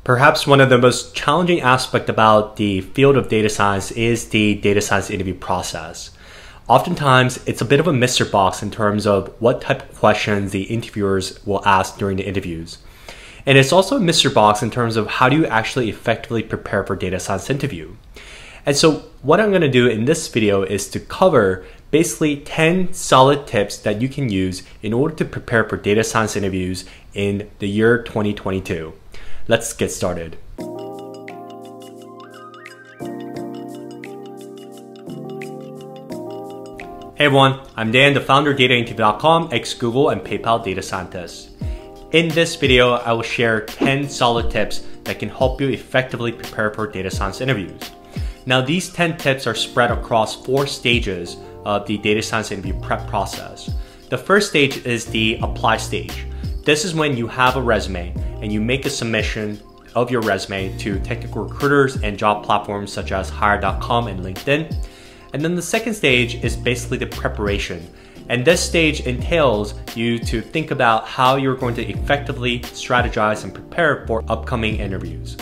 Perhaps one of the most challenging aspects about the field of data science is the data science interview process. Oftentimes, it's a bit of a mystery box in terms of what type of questions the interviewers will ask during the interviews. And it's also a mystery box in terms of how do you actually effectively prepare for a data science interview. And so what I'm going to do in this video is to cover basically 10 solid tips that you can use in order to prepare for data science interviews in the year 2022. Let's get started. Hey everyone, I'm Dan, the founder of DataInterview.com, ex-Google and PayPal data scientist. In this video, I will share 10 solid tips that can help you effectively prepare for data science interviews. Now, these 10 tips are spread across 4 stages of the data science interview prep process. The first stage is the apply stage. This is when you have a resume and you make a submission of your resume to technical recruiters and job platforms such as Hire.com and LinkedIn. And then the second stage is basically the preparation. And this stage entails you to think about how you're going to effectively strategize and prepare for upcoming interviews.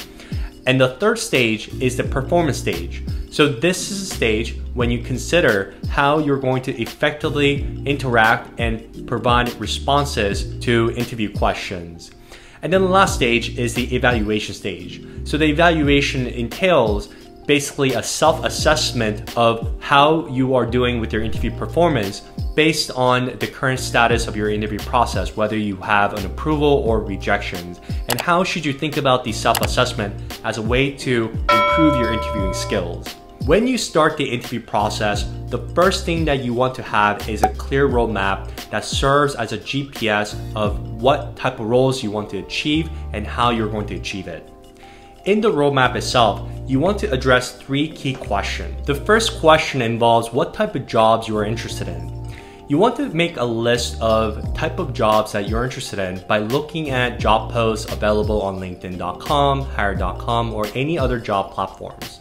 And the third stage is the performance stage. So this is a stage when you consider how you're going to effectively interact and provide responses to interview questions. And then the last stage is the evaluation stage. So the evaluation entails basically a self-assessment of how you are doing with your interview performance based on the current status of your interview process, whether you have an approval or rejections, and how should you think about the self-assessment as a way to improve your interviewing skills. When you start the interview process, the first thing that you want to have is a clear roadmap that serves as a GPS of what type of roles you want to achieve and how you're going to achieve it. In the roadmap itself, you want to address 3 key questions. The first question involves what type of jobs you are interested in. You want to make a list of type of jobs that you're interested in by looking at job posts available on LinkedIn.com, Hire.com, or any other job platforms.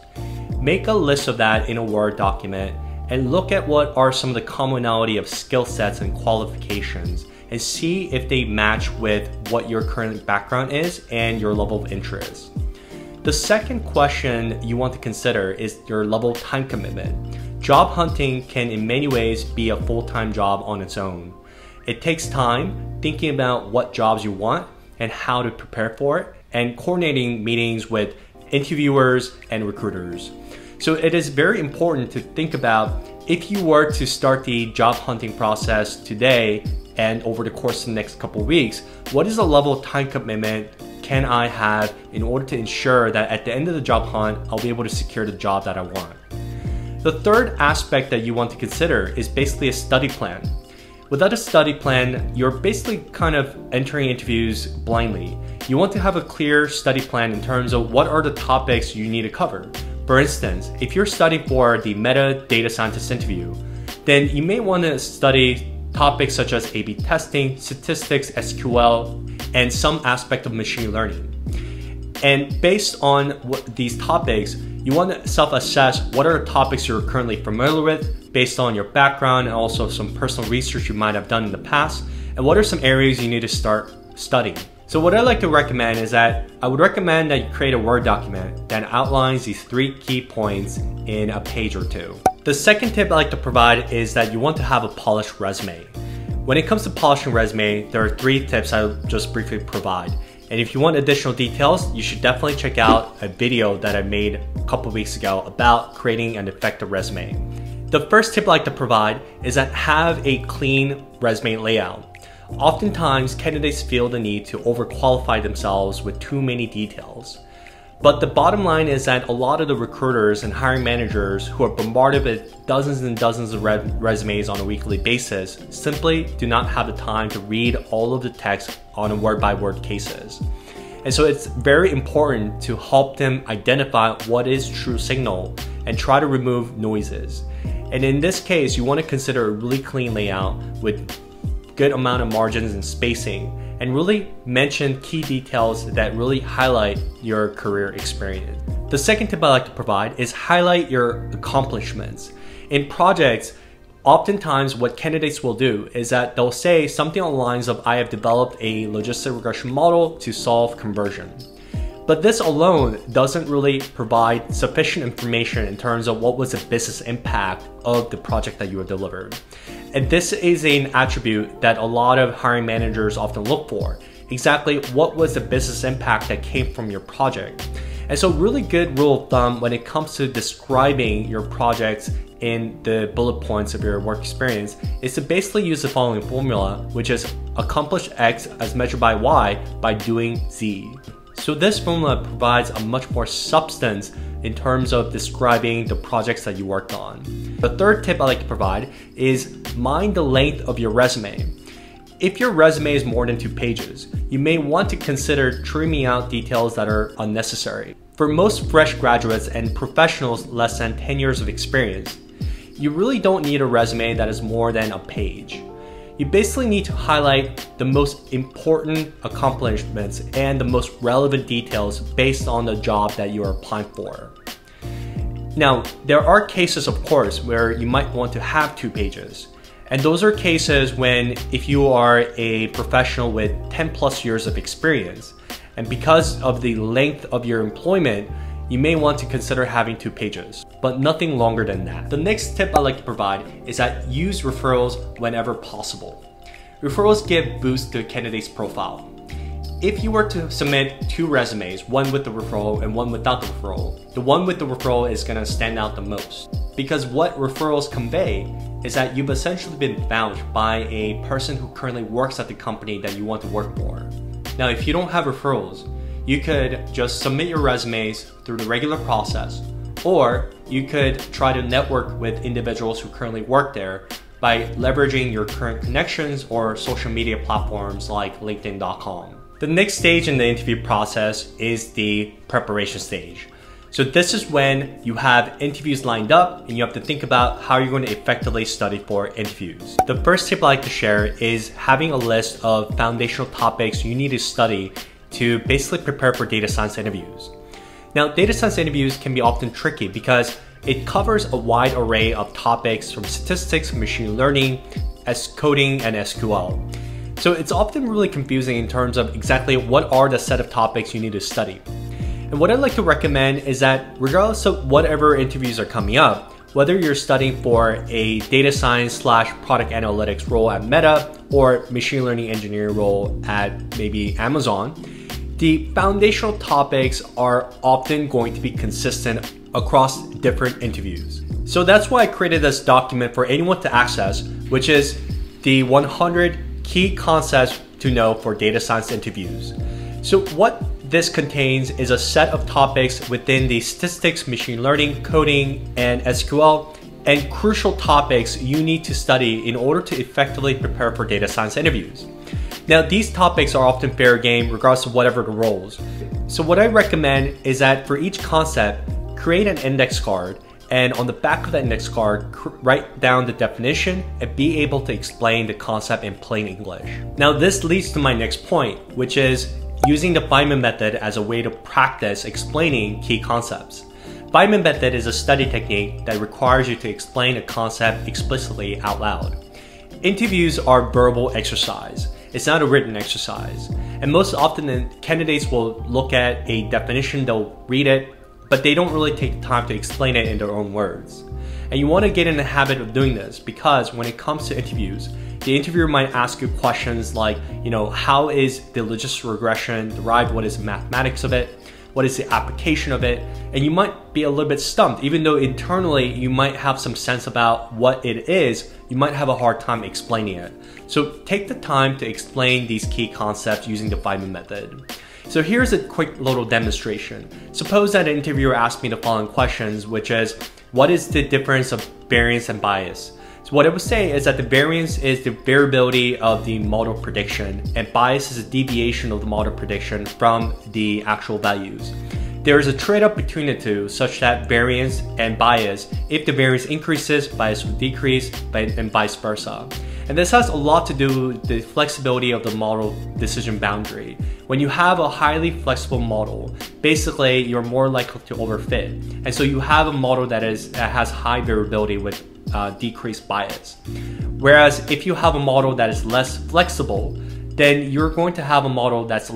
Make a list of that in a Word document and look at what are some of the commonality of skill sets and qualifications and see if they match with what your current background is and your level of interest. The second question you want to consider is your level of time commitment. Job hunting can in many ways be a full-time job on its own. It takes time thinking about what jobs you want and how to prepare for it, and coordinating meetings with interviewers and recruiters. So it is very important to think about if you were to start the job hunting process today and over the course of the next couple of weeks, what is the level of time commitment can I have in order to ensure that at the end of the job hunt, I'll be able to secure the job that I want. The third aspect that you want to consider is basically a study plan. Without a study plan, you're basically kind of entering interviews blindly. You want to have a clear study plan in terms of what are the topics you need to cover. For instance, if you're studying for the Meta Data Scientist interview, then you may want to study topics such as A/B testing, statistics, SQL, and some aspect of machine learning. And based on these topics, you want to self-assess what are the topics you're currently familiar with based on your background and also some personal research you might have done in the past, and what are some areas you need to start studying. So what I like to recommend is that I would recommend that you create a Word document that outlines these 3 key points in a page or 2. The second tip I like to provide is that you want to have a polished resume. When it comes to polishing resume, there are 3 tips I'll just briefly provide. And if you want additional details, you should definitely check out a video that I made a couple of weeks ago about creating an effective resume. The first tip I like to provide is that have a clean resume layout. Oftentimes, candidates feel the need to overqualify themselves with too many details. But the bottom line is that a lot of the recruiters and hiring managers who are bombarded with dozens and dozens of resumes on a weekly basis simply do not have the time to read all of the text on a word-by-word cases. And so it's very important to help them identify what is true signal and try to remove noises. And in this case, you want to consider a really clean layout with good amount of margins and spacing, and really mention key details that really highlight your career experience. The second tip I like to provide is highlight your accomplishments. In projects, oftentimes what candidates will do is that they'll say something along the lines of, I have developed a logistic regression model to solve conversion. But this alone doesn't really provide sufficient information in terms of what was the business impact of the project that you have delivered. And this is an attribute that a lot of hiring managers often look for. Exactly what was the business impact that came from your project? And so really good rule of thumb when it comes to describing your projects in the bullet points of your work experience is to basically use the following formula, which is accomplish X as measured by Y by doing Z. So this formula provides a much more substance in terms of describing the projects that you worked on. The third tip I like to provide is mind the length of your resume. If your resume is more than 2 pages, you may want to consider trimming out details that are unnecessary. For most fresh graduates and professionals less than 10 years of experience, you really don't need a resume that is more than a page. You basically need to highlight the most important accomplishments and the most relevant details based on the job that you are applying for. Now, there are cases, of course, where you might want to have 2 pages. And those are cases when if you are a professional with 10 plus years of experience, and because of the length of your employment, you may want to consider having 2 pages, but nothing longer than that. The next tip I like to provide is that use referrals whenever possible. Referrals give boost to a candidate's profile. If you were to submit 2 resumes, one with the referral and one without the referral, the one with the referral is going to stand out the most. Because what referrals convey is that you've essentially been vouched by a person who currently works at the company that you want to work for. Now, if you don't have referrals, you could just submit your resumes through the regular process, or you could try to network with individuals who currently work there by leveraging your current connections or social media platforms like LinkedIn.com. The next stage in the interview process is the preparation stage. So this is when you have interviews lined up and you have to think about how you're going to effectively study for interviews. The first tip I like to share is having a list of foundational topics you need to study to basically prepare for data science interviews. Now, data science interviews can be often tricky because it covers a wide array of topics from statistics, machine learning, coding, and SQL. So it's often really confusing in terms of exactly what are the set of topics you need to study. And what I'd like to recommend is that regardless of whatever interviews are coming up, whether you're studying for a data science / product analytics role at Meta or machine learning engineering role at maybe Amazon, the foundational topics are often going to be consistent across different interviews. So that's why I created this document for anyone to access, which is the 100 key concepts to know for data science interviews. So what this contains is a set of topics within the statistics, machine learning, coding, and SQL, and crucial topics you need to study in order to effectively prepare for data science interviews. Now, these topics are often fair game regardless of whatever the roles. So what I recommend is that for each concept, create an index card, and on the back of that index card, write down the definition and be able to explain the concept in plain English. Now, this leads to my next point, which is using the Feynman method as a way to practice explaining key concepts. Feynman method is a study technique that requires you to explain a concept explicitly out loud. Interviews are verbal exercise. It's not a written exercise. And most often the candidates will look at a definition, they'll read it, but they don't really take the time to explain it in their own words. And you want to get in the habit of doing this because when it comes to interviews, the interviewer might ask you questions like, how is the logistic regression derived? What is the mathematics of it? What is the application of it? And you might be a little bit stumped, even though internally you might have some sense about what it is, you might have a hard time explaining it. So take the time to explain these key concepts using the Feynman method. So here's a quick little demonstration. Suppose that an interviewer asked me the following questions, which is, what is the difference of variance and bias? So what I would say is that the variance is the variability of the model prediction, and bias is a deviation of the model prediction from the actual values. There is a trade-off between the two such that variance and bias, if the variance increases, bias will decrease, and vice versa. And this has a lot to do with the flexibility of the model decision boundary. When you have a highly flexible model, basically you're more likely to overfit. And so you have a model that has high variability with decreased bias. Whereas if you have a model that is less flexible, then you're going to have a model that has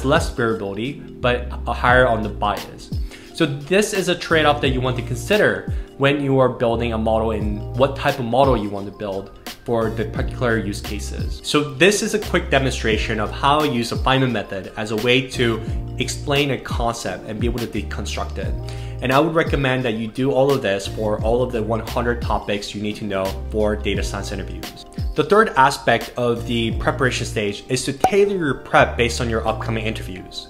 less variability, but higher on the bias. So this is a trade-off that you want to consider when you are building a model and what type of model you want to build for the particular use cases. So this is a quick demonstration of how I use the Feynman method as a way to explain a concept and be able to deconstruct it. And I would recommend that you do all of this for all of the 100 topics you need to know for data science interviews. The third aspect of the preparation stage is to tailor your prep based on your upcoming interviews.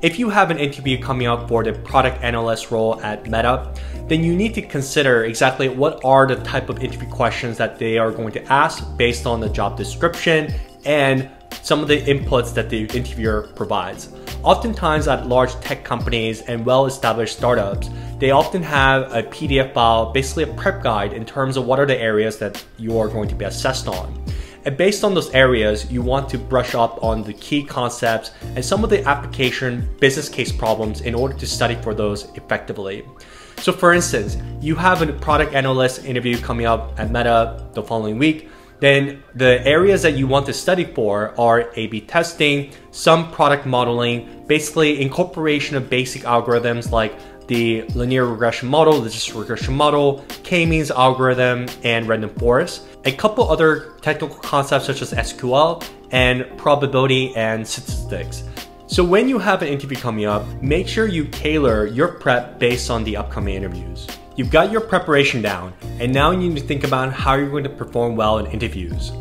If you have an interview coming up for the product analyst role at Meta, then you need to consider exactly what are the type of interview questions that they are going to ask based on the job description and some of the inputs that the interviewer provides. Oftentimes at large tech companies and well-established startups, they often have a PDF file, basically a prep guide in terms of what are the areas that you are going to be assessed on. And based on those areas, you want to brush up on the key concepts and some of the application business case problems in order to study for those effectively. So for instance, you have a product analyst interview coming up at Meta the following week, then the areas that you want to study for are A/B testing, some product modeling, basically incorporation of basic algorithms like the linear regression model, logistic regression model, K-means algorithm, and random forest. A couple other technical concepts such as SQL and probability and statistics. So when you have an interview coming up, make sure you tailor your prep based on the upcoming interviews. You've got your preparation down, and now you need to think about how you're going to perform well in interviews.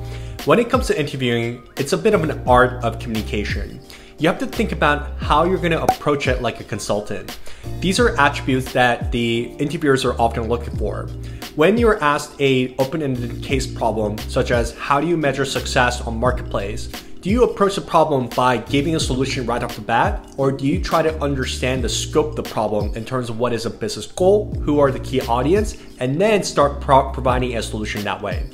When it comes to interviewing, it's a bit of an art of communication. You have to think about how you're going to approach it like a consultant. These are attributes that the interviewers are often looking for. When you're asked an open-ended case problem, such as how do you measure success on marketplace, do you approach the problem by giving a solution right off the bat, or do you try to understand the scope of the problem in terms of what is a business goal, who are the key audience, and then start providing a solution that way?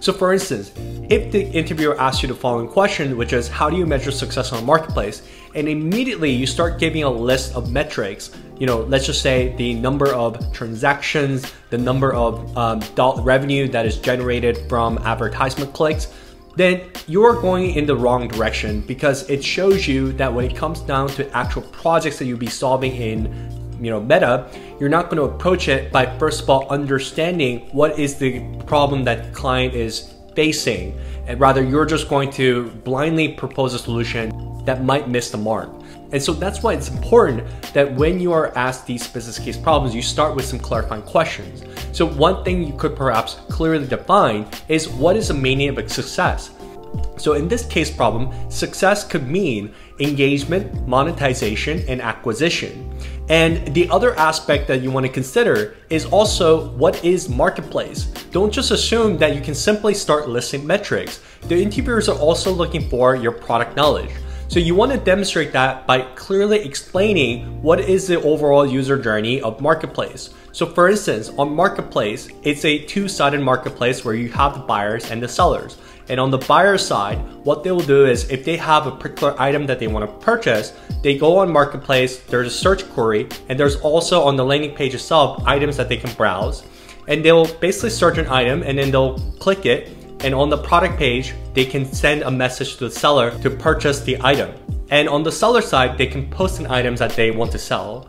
So for instance, if the interviewer asks you the following question, which is how do you measure success on a marketplace, and immediately you start giving a list of metrics, let's just say the number of transactions, the number of revenue that is generated from advertisement clicks, then you're going in the wrong direction, because it shows you that when it comes down to actual projects that you'll be solving in Meta, you're not going to approach it by first of all understanding what is the problem that the client is facing, and rather you're just going to blindly propose a solution that might miss the mark. And so that's why it's important that when you are asked these business case problems, you start with some clarifying questions. So one thing you could perhaps clearly define is what is the meaning of success? So in this case problem, success could mean engagement, monetization, and acquisition. And the other aspect that you want to consider is also what is marketplace. Don't just assume that you can simply start listing metrics. The interviewers are also looking for your product knowledge. So you want to demonstrate that by clearly explaining what is the overall user journey of marketplace. So for instance, on marketplace, it's a two-sided marketplace where you have the buyers and the sellers. And on the buyer side, what they will do is if they have a particular item that they want to purchase, they go on marketplace, there's a search query, and there's also on the landing page itself, items that they can browse. And they'll basically search an item and then they'll click it. And on the product page, they can send a message to the seller to purchase the item. And on the seller side, they can post an item that they want to sell.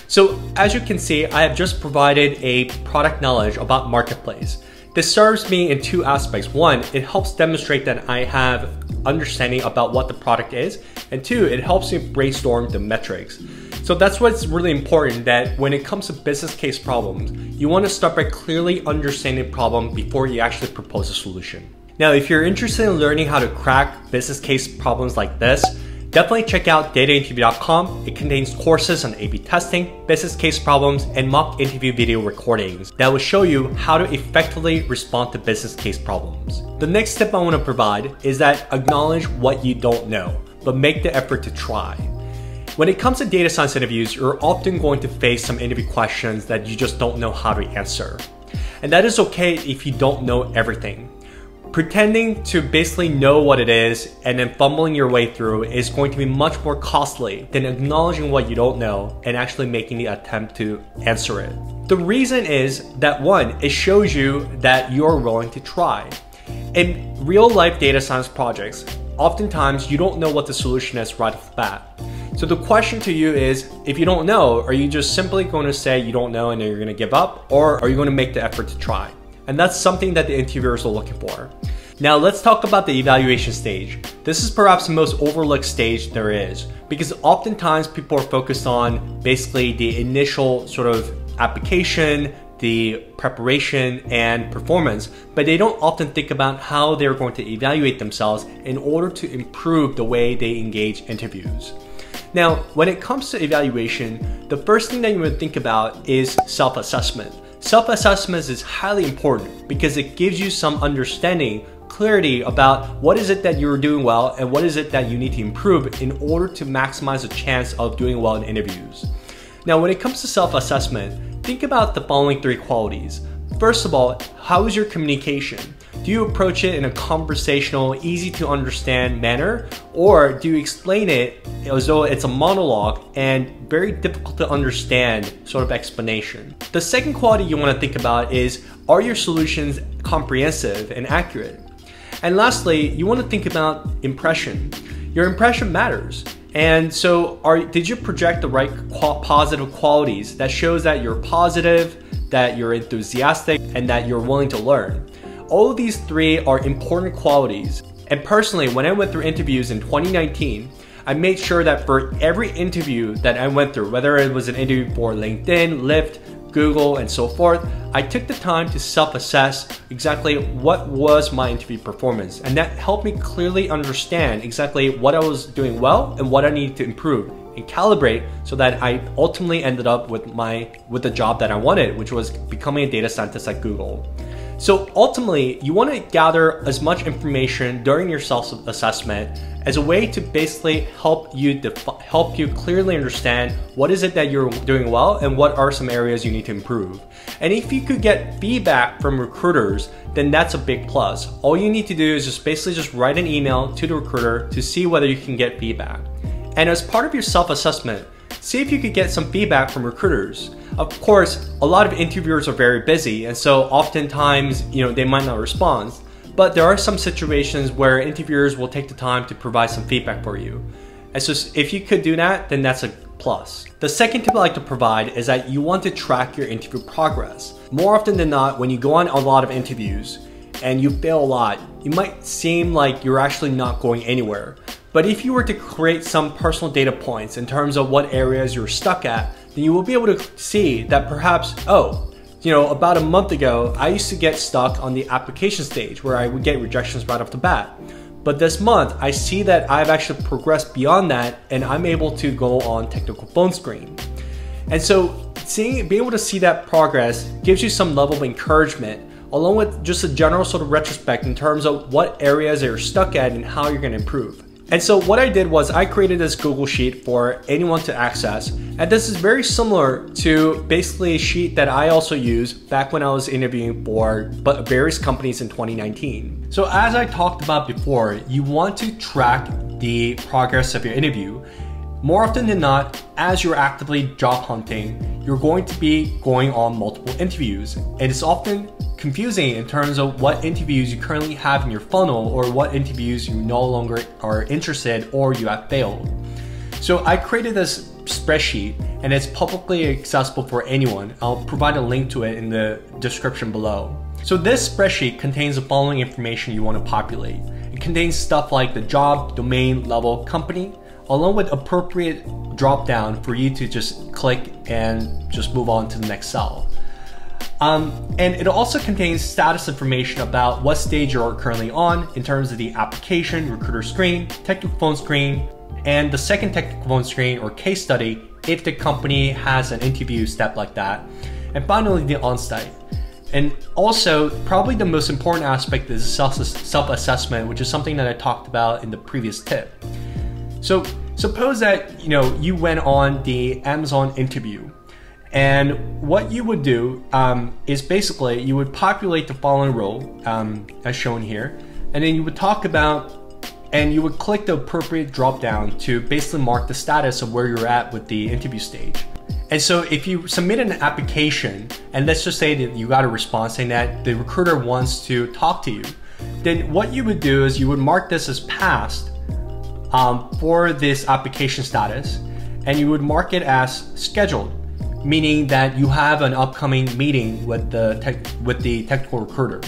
So as you can see, I have just provided a product knowledge about marketplace. This serves me in two aspects. One, it helps demonstrate that I have understanding about what the product is. And two, it helps me brainstorm the metrics. So that's what's really important, that when it comes to business case problems, you want to start by clearly understanding the problem before you actually propose a solution. Now, if you're interested in learning how to crack business case problems like this, definitely check out datainterview.com. It contains courses on A/B testing, business case problems, and mock interview video recordings that will show you how to effectively respond to business case problems. The next tip I want to provide is that acknowledge what you don't know, but make the effort to try. When it comes to data science interviews, you're often going to face some interview questions that you just don't know how to answer. And that is okay if you don't know everything. Pretending to basically know what it is and then fumbling your way through is going to be much more costly than acknowledging what you don't know and actually making the attempt to answer it. The reason is that one, it shows you that you're willing to try. In real life data science projects, oftentimes you don't know what the solution is right off the bat. So the question to you is, if you don't know, are you just simply going to say you don't know and then you're going to give up, or are you going to make the effort to try? And that's something that the interviewers are looking for. Now let's talk about the evaluation stage. This is perhaps the most overlooked stage there is, because oftentimes people are focused on basically the initial sort of application, the preparation and performance, but they don't often think about how they're going to evaluate themselves in order to improve the way they engage interviews. Now, when it comes to evaluation, the first thing that you would think about is self-assessment. Self-assessment is highly important because it gives you some understanding, clarity about what is it that you're doing well and what is it that you need to improve in order to maximize the chance of doing well in interviews. Now, when it comes to self-assessment, think about the following 3 qualities. First of all, how is your communication? Do you approach it in a conversational, easy to understand manner, or do you explain it as though it's a monologue and very difficult to understand sort of explanation? The second quality you want to think about is, are your solutions comprehensive and accurate? And lastly, you want to think about impression. Your impression matters. And so did you project the right positive qualities that shows that you're positive, that you're enthusiastic, and that you're willing to learn? All of these 3 are important qualities. And personally, when I went through interviews in 2019, I made sure that for every interview that I went through, whether it was an interview for LinkedIn, Lyft, Google, and so forth, I took the time to self-assess exactly what was my interview performance. And that helped me clearly understand exactly what I was doing well and what I needed to improve and calibrate so that I ultimately ended up with the job that I wanted, which was becoming a data scientist at Google. So ultimately, you want to gather as much information during your self-assessment as a way to basically help you clearly understand what is it that you're doing well and what are some areas you need to improve. And if you could get feedback from recruiters, then that's a big plus. All you need to do is just write an email to the recruiter to see whether you can get feedback. And as part of your self-assessment, see if you could get some feedback from recruiters. Of course, a lot of interviewers are very busy, and so oftentimes, they might not respond. But there are some situations where interviewers will take the time to provide some feedback for you. And so if you could do that, then that's a plus. The second tip I like to provide is that you want to track your interview progress. More often than not, when you go on a lot of interviews and you fail a lot, you might seem like you're actually not going anywhere. But if you were to create some personal data points in terms of what areas you're stuck at, then you will be able to see that perhaps, about a month ago, I used to get stuck on the application stage where I would get rejections right off the bat. But this month, I see that I've actually progressed beyond that and I'm able to go on technical phone screen. And so being able to see that progress gives you some level of encouragement, along with just a general sort of retrospect in terms of what areas you're stuck at and how you're going to improve. And so what I did was I created this Google Sheet for anyone to access. And this is very similar to basically a sheet that I also used back when I was interviewing for various companies in 2019. So as I talked about before, you want to track the progress of your interview. More often than not, as you're actively job hunting, you're going to be going on multiple interviews. And it's often confusing in terms of what interviews you currently have in your funnel or what interviews you no longer are interested or you have failed. So I created this spreadsheet and it's publicly accessible for anyone. I'll provide a link to it in the description below. So this spreadsheet contains the following information you want to populate. It contains stuff like the job, domain, level, company, along with appropriate drop down for you to just click and just move on to the next cell. And it also contains status information about what stage you're currently on in terms of the application, recruiter screen, technical phone screen, and the second technical phone screen or case study if the company has an interview step like that. And finally, the on-site. And also, probably the most important aspect is self-assessment, which is something that I talked about in the previous tip. So suppose that you went on the Amazon interview. And what you would do is basically you would populate the following row as shown here, and then you would talk about and you would click the appropriate drop down to basically mark the status of where you're at with the interview stage. And so if you submit an application and let's just say that you got a response saying that the recruiter wants to talk to you, then what you would do is you would mark this as passed for this application status, and you would mark it as scheduled, meaning that you have an upcoming meeting with the technical recruiter.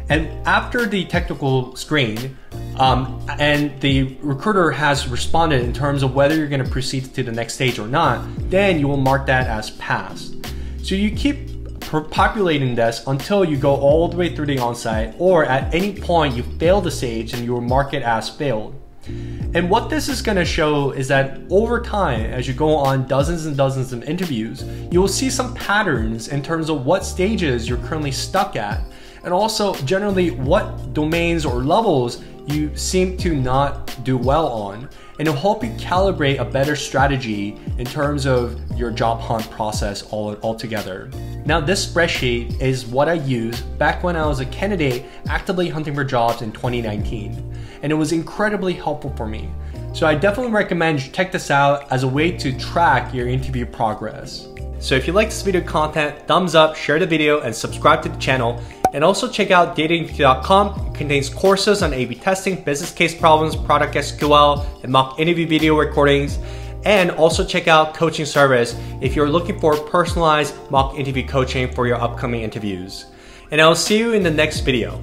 And after the technical screen, and the recruiter has responded in terms of whether you're going to proceed to the next stage or not, then you will mark that as passed. So you keep populating this until you go all the way through the onsite, or at any point you fail the stage and you will mark it as failed. And what this is going to show is that over time, as you go on dozens and dozens of interviews, you will see some patterns in terms of what stages you're currently stuck at, and also generally what domains or levels you seem to not do well on, and it'll help you calibrate a better strategy in terms of your job hunt process altogether. Now, this spreadsheet is what I used back when I was a candidate actively hunting for jobs in 2019, and it was incredibly helpful for me. So I definitely recommend you check this out as a way to track your interview progress. So if you like this video content, thumbs up, share the video, and subscribe to the channel. And also check out datainterview.com. It contains courses on A/B testing, business case problems, product SQL, and mock interview video recordings. And also check out coaching service if you're looking for personalized mock interview coaching for your upcoming interviews. And I'll see you in the next video.